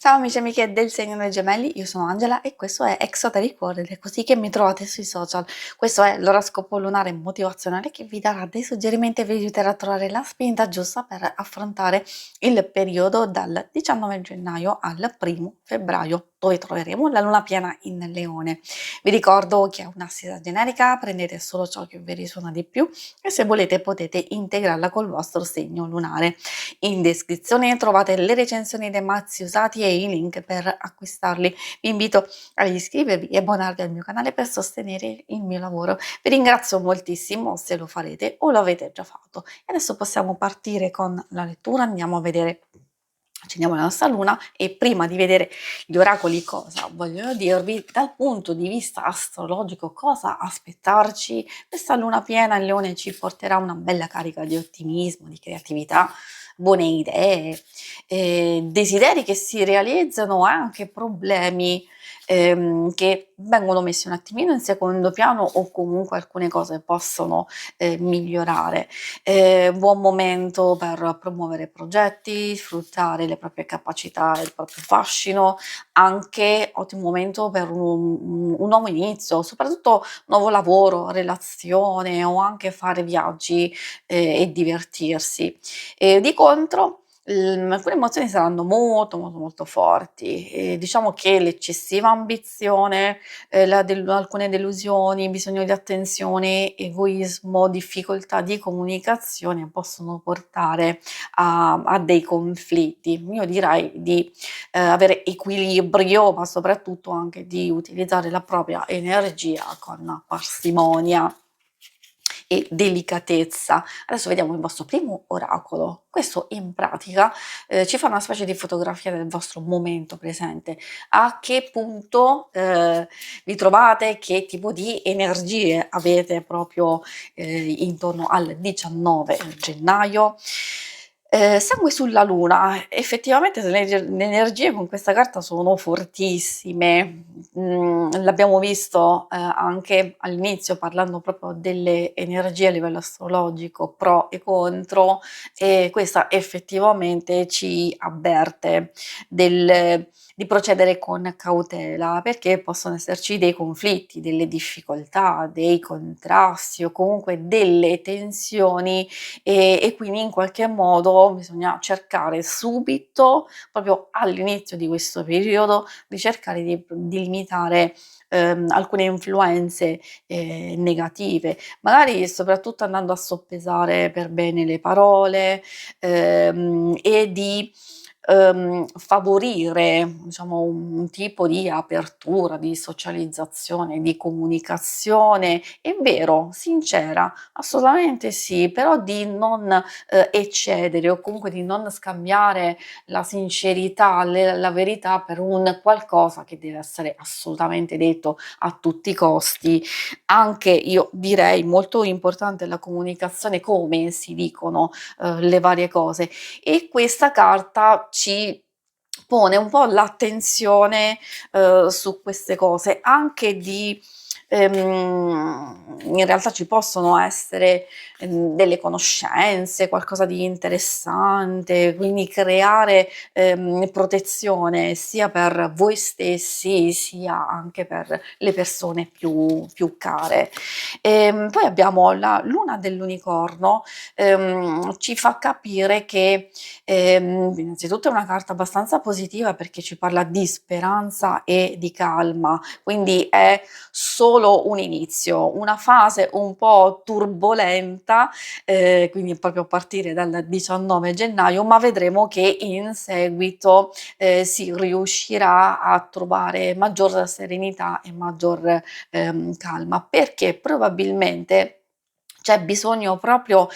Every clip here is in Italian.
Ciao amici e amiche del segno dei gemelli, io sono Angela e questo è Exoteric World ed è così che mi trovate sui social. Questo è l'oroscopo lunare motivazionale che vi darà dei suggerimenti e vi aiuterà a trovare la spinta giusta per affrontare il periodo dal 19 gennaio al 1 febbraio, dove troveremo la luna piena in Leone. Vi ricordo che è un'assisa generica, prendete solo ciò che vi risuona di più e se volete potete integrarla col vostro segno lunare. In descrizione trovate le recensioni dei mazzi usati e i link per acquistarli. Vi invito a iscrivervi e abbonarvi al mio canale per sostenere il mio lavoro. Vi ringrazio moltissimo se lo farete o lo avete già fatto. E adesso possiamo partire con la lettura, andiamo a vedere. Accendiamo la nostra luna e prima di vedere gli oracoli cosa vogliono dirvi dal punto di vista astrologico, cosa aspettarci, questa luna piena in Leone ci porterà una bella carica di ottimismo, di creatività, buone idee, desideri che si realizzano, anche problemi che vengono messi un attimino in secondo piano o comunque alcune cose possono migliorare. Buon momento per promuovere progetti, sfruttare le proprie capacità e il proprio fascino, anche ottimo momento per un nuovo inizio, soprattutto nuovo lavoro, relazione o anche fare viaggi e divertirsi. Di contro alcune emozioni saranno molto forti e diciamo che l'eccessiva ambizione, alcune delusioni, bisogno di attenzione, egoismo, difficoltà di comunicazione possono portare a dei conflitti. Io direi di avere equilibrio, ma soprattutto anche di utilizzare la propria energia con parsimonia e delicatezza. Adesso vediamo il vostro primo oracolo. Questo in pratica ci fa una specie di fotografia del vostro momento presente. A che punto vi trovate, che tipo di energie avete proprio intorno al 19 gennaio. Sangue sulla luna, effettivamente le energie con questa carta sono fortissime. L'abbiamo visto anche all'inizio parlando proprio delle energie a livello astrologico pro e contro, e questa effettivamente ci avverte di procedere con cautela, perché possono esserci dei conflitti, delle difficoltà, dei contrasti o comunque delle tensioni e quindi in qualche modo bisogna cercare subito, proprio all'inizio di questo periodo, di cercare di limitare alcune influenze negative, magari soprattutto andando a soppesare per bene le parole e di favorire diciamo un tipo di apertura, di socializzazione, di comunicazione, è vero, sincera, assolutamente sì, però di non eccedere o comunque di non scambiare la sincerità, la verità per un qualcosa che deve essere assolutamente detto a tutti i costi. Anche io direi molto importante la comunicazione, come si dicono le varie cose, e questa carta ci pone un po' l'attenzione su queste cose, anche di in realtà ci possono essere delle conoscenze, qualcosa di interessante, quindi creare protezione sia per voi stessi sia anche per le persone più care. Poi abbiamo la luna dell'unicorno, ci fa capire che innanzitutto è una carta abbastanza positiva perché ci parla di speranza e di calma, quindi è solo un inizio, una fase un po' turbolenta, quindi proprio a partire dal 19 gennaio, ma vedremo che in seguito si riuscirà a trovare maggior serenità e maggior calma, perché probabilmente c'è bisogno proprio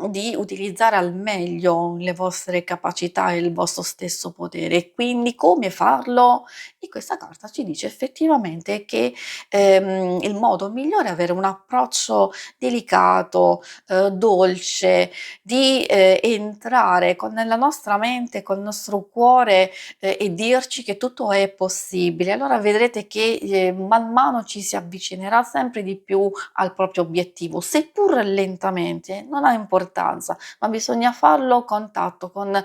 di utilizzare al meglio le vostre capacità e il vostro stesso potere. Quindi come farlo? E questa carta ci dice effettivamente che il modo migliore è avere un approccio delicato, dolce, di entrare nella nostra mente, col nostro cuore e dirci che tutto è possibile. Allora vedrete che man mano ci si avvicinerà sempre di più al proprio obiettivo, seppur lentamente, non ha importanza, ma bisogna farlo con tatto, con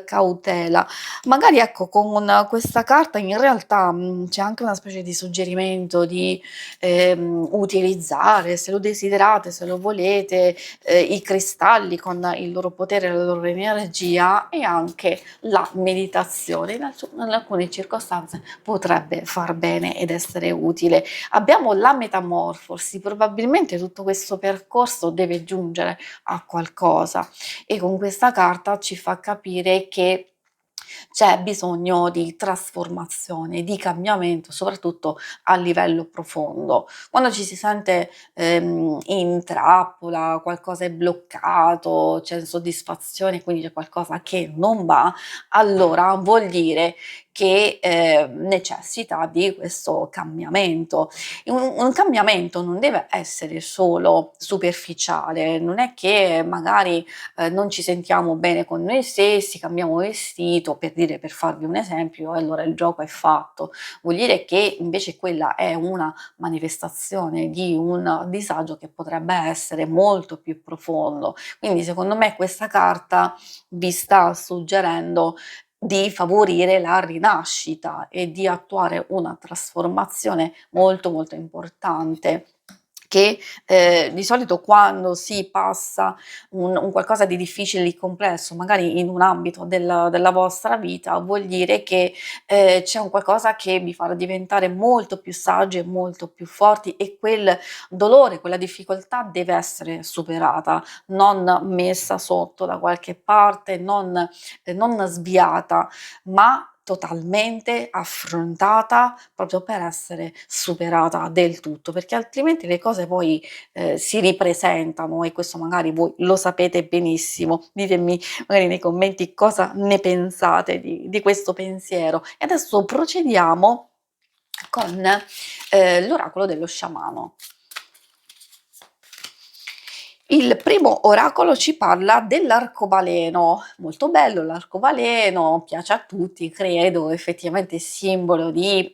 cautela. Magari ecco, con questa carta in realtà c'è anche una specie di suggerimento di utilizzare, se lo desiderate, se lo volete, i cristalli con il loro potere, la loro energia, e anche la meditazione. In alcune circostanze potrebbe far bene ed essere utile. Abbiamo la metamorfosi, probabilmente tutto questo percorso deve giungere a qualcosa, e con questa carta ci fa capire che c'è bisogno di trasformazione, di cambiamento, soprattutto a livello profondo. Quando ci si sente in trappola, qualcosa è bloccato, c'è insoddisfazione, quindi c'è qualcosa che non va, allora vuol dire che necessita di questo cambiamento. Un cambiamento non deve essere solo superficiale, non è che magari non ci sentiamo bene con noi stessi, cambiamo vestito, per dire, per farvi un esempio, e allora il gioco è fatto. Vuol dire che invece quella è una manifestazione di un disagio che potrebbe essere molto più profondo. Quindi secondo me questa carta vi sta suggerendo di favorire la rinascita e di attuare una trasformazione molto molto importante, che di solito quando si passa un qualcosa di difficile, di complesso, magari in un ambito della vostra vita, vuol dire che c'è un qualcosa che vi farà diventare molto più saggi e molto più forti, e quel dolore, quella difficoltà deve essere superata, non messa sotto da qualche parte, non sviata, ma totalmente affrontata, proprio per essere superata del tutto, perché altrimenti le cose poi si ripresentano, e questo magari voi lo sapete benissimo. Ditemi magari nei commenti cosa ne pensate di questo pensiero. E adesso procediamo con l'oracolo dello sciamano. Il primo oracolo ci parla dell'arcobaleno, molto bello l'arcobaleno, piace a tutti, credo, effettivamente simbolo di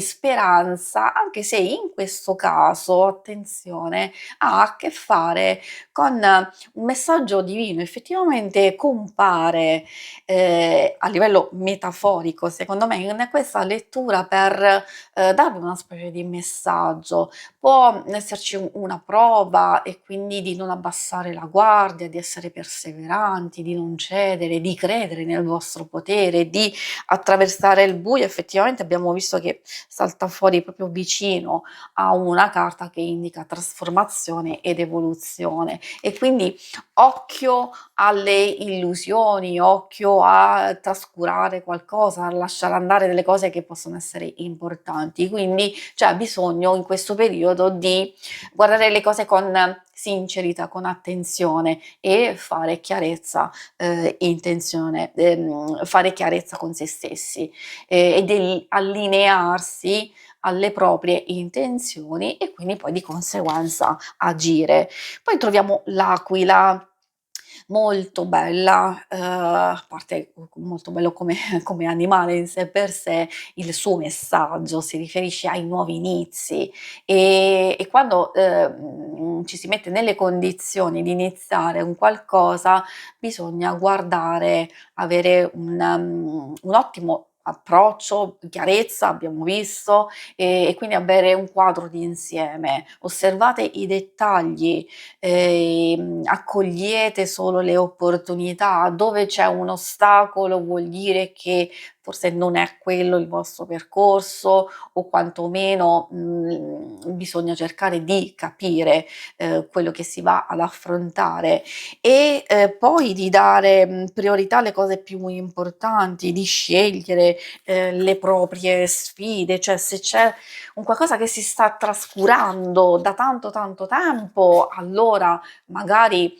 speranza, anche se in questo caso, attenzione, ha a che fare con un messaggio divino. Effettivamente compare a livello metaforico, secondo me, in questa lettura, per darvi una specie di messaggio. Può esserci una prova, e quindi di non abbassare la guardia, di essere perseveranti, di non cedere, di credere nel vostro potere, di attraversare il buio. Effettivamente abbiamo visto che salta fuori proprio vicino a una carta che indica trasformazione ed evoluzione, e quindi occhio alle illusioni, occhio a trascurare qualcosa, a lasciare andare delle cose che possono essere importanti. Quindi c'è bisogno in questo periodo di guardare le cose con sincerità, con attenzione, e fare chiarezza, fare chiarezza con se stessi, ed allinearsi alle proprie intenzioni, e quindi poi di conseguenza agire. Poi troviamo l'aquila, molto bella, a parte molto bello come come animale in sé per sé, il suo messaggio si riferisce ai nuovi inizi, e quando ci si mette nelle condizioni di iniziare un qualcosa, bisogna guardare, avere un ottimo approccio, chiarezza, abbiamo visto, e quindi avere un quadro di insieme. Osservate i dettagli, accogliete solo le opportunità. Dove c'è un ostacolo vuol dire che forse non è quello il vostro percorso, o quantomeno bisogna cercare di capire quello che si va ad affrontare, e poi di dare priorità alle cose più importanti, di scegliere le proprie sfide. Cioè, se c'è un qualcosa che si sta trascurando da tanto tanto tempo, allora magari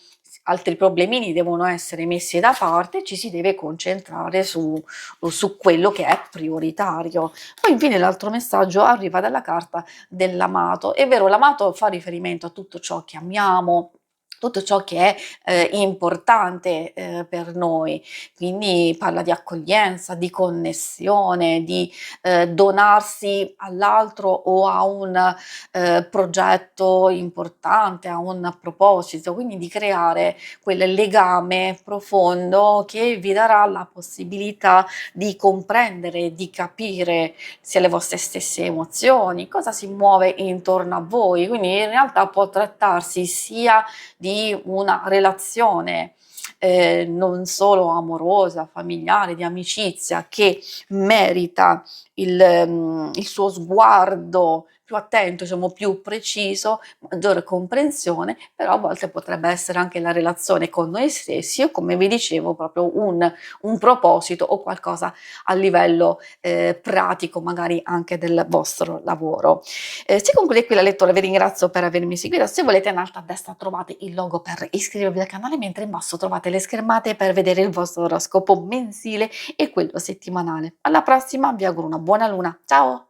altri problemini devono essere messi da parte, e ci si deve concentrare su quello che è prioritario. Poi infine l'altro messaggio arriva dalla carta dell'amato. È vero, l'amato fa riferimento a tutto ciò che amiamo, tutto ciò che è importante, per noi. Quindi parla di accoglienza, di connessione, di, donarsi all'altro o a un, progetto importante, a un proposito, quindi di creare quel legame profondo che vi darà la possibilità di comprendere, di capire sia le vostre stesse emozioni, cosa si muove intorno a voi. Quindi in realtà può trattarsi sia di una relazione, non solo amorosa, familiare, di amicizia, che merita il suo sguardo più attento, diciamo più preciso, maggiore comprensione, però a volte potrebbe essere anche la relazione con noi stessi o, come vi dicevo, proprio un proposito o qualcosa a livello, pratico, magari anche del vostro lavoro. Si conclude qui la lettura, vi ringrazio per avermi seguito. Se volete, in alto a destra trovate il logo per iscrivervi al canale, mentre in basso trovate le schermate per vedere il vostro oroscopo mensile e quello settimanale. Alla prossima, vi auguro una buona luna. Ciao!